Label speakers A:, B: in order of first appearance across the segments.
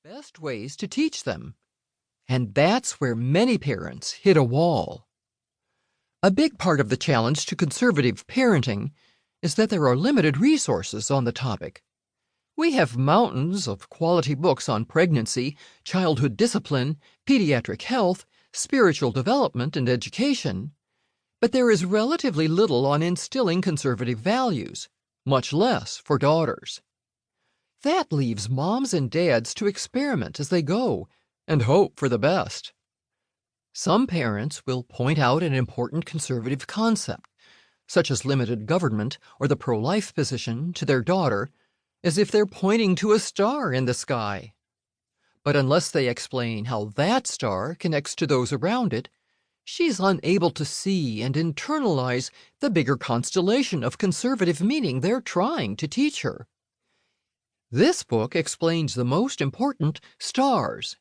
A: best ways to teach them. And that's where many parents hit a wall. A big part of the challenge to conservative parenting is that there are limited resources on the topic. We have mountains of quality books on pregnancy, childhood discipline, pediatric health, spiritual development, and education, but there is relatively little on instilling conservative values, much less for daughters. That leaves moms and dads to experiment as they go and hope for the best. Some parents will point out an important conservative concept, such as limited government or the pro-life position, to their daughter, as if they're pointing to a star in the sky. But unless they explain how that star connects to those around it, she's unable to see and internalize the bigger constellation of conservative meaning they're trying to teach her. This book explains the most important stars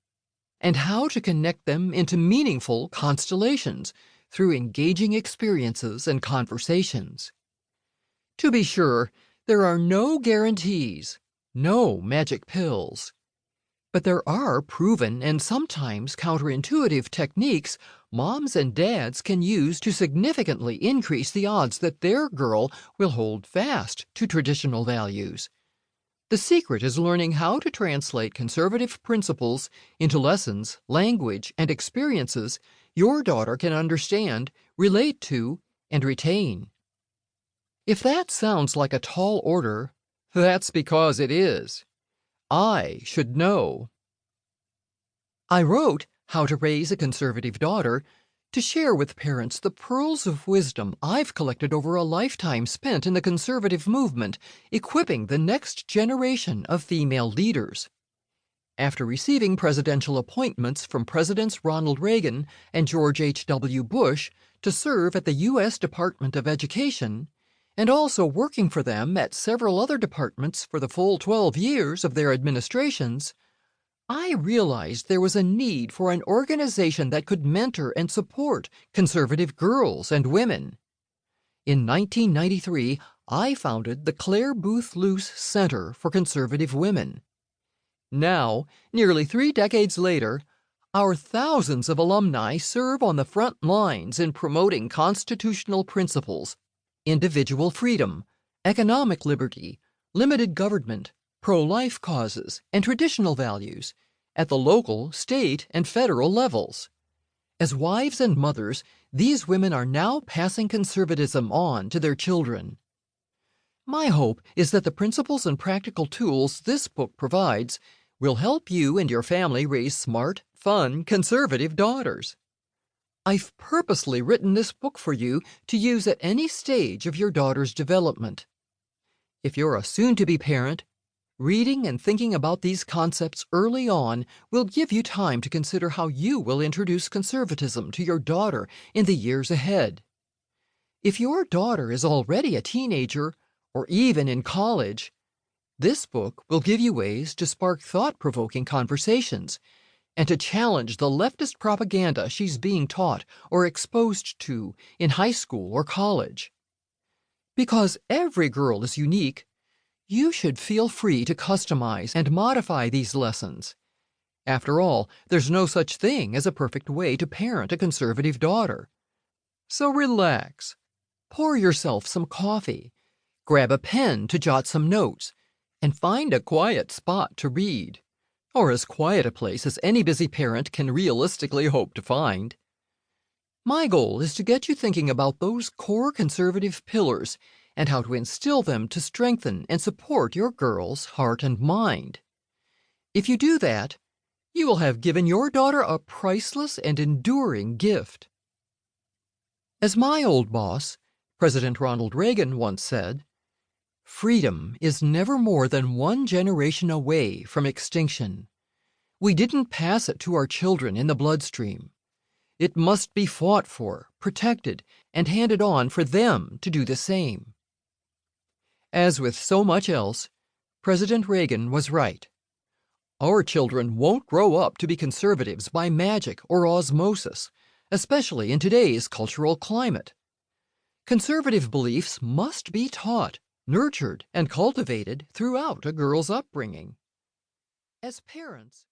A: and how to connect them into meaningful constellations through engaging experiences and conversations. To be sure, there are no guarantees, no magic pills. But there are proven and sometimes counterintuitive techniques moms and dads can use to significantly increase the odds that their girl will hold fast to traditional values. The secret is learning how to translate conservative principles into lessons, language, and experiences your daughter can understand, relate to, and retain. If that sounds like a tall order, that's because it is. I should know. I wrote How to Raise a Conservative Daughter to share with parents the pearls of wisdom I've collected over a lifetime spent in the conservative movement, equipping the next generation of female leaders. After receiving presidential appointments from Presidents Ronald Reagan and George H.W. Bush to serve at the U.S. Department of Education, and also working for them at several other departments for the full 12 years of their administrations, I realized there was a need for an organization that could mentor and support conservative girls and women. In 1993, I founded the Claire Booth Luce Center for Conservative Women. Now, nearly 3 decades later, our thousands of alumni serve on the front lines in promoting constitutional principles, individual freedom, economic liberty, limited government, pro-life causes, and traditional values at the local, state, and federal levels. As wives and mothers, these women are now passing conservatism on to their children. My hope is that the principles and practical tools this book provides will help you and your family raise smart, fun, conservative daughters. I've purposely written this book for you to use at any stage of your daughter's development. If you're a soon-to-be parent, reading and thinking about these concepts early on will give you time to consider how you will introduce conservatism to your daughter in the years ahead. If your daughter is already a teenager or even in college, this book will give you ways to spark thought-provoking conversations and to challenge the leftist propaganda she's being taught or exposed to in high school or college. Because every girl is unique, you should feel free to customize and modify these lessons. After all, there's no such thing as a perfect way to parent a conservative daughter. So relax, pour yourself some coffee, grab a pen to jot some notes, and find a quiet spot to read, or as quiet a place as any busy parent can realistically hope to find. My goal is to get you thinking about those core conservative pillars and how to instill them to strengthen and support your girl's heart and mind. If you do that, you will have given your daughter a priceless and enduring gift. As my old boss, President Ronald Reagan, once said, "Freedom is never more than one generation away from extinction. We didn't pass it to our children in the bloodstream. It must be fought for, protected, and handed on for them to do the same." As with so much else, President Reagan was right. Our children won't grow up to be conservatives by magic or osmosis, especially in today's cultural climate. Conservative beliefs must be taught, nurtured, and cultivated throughout a girl's upbringing. As parents,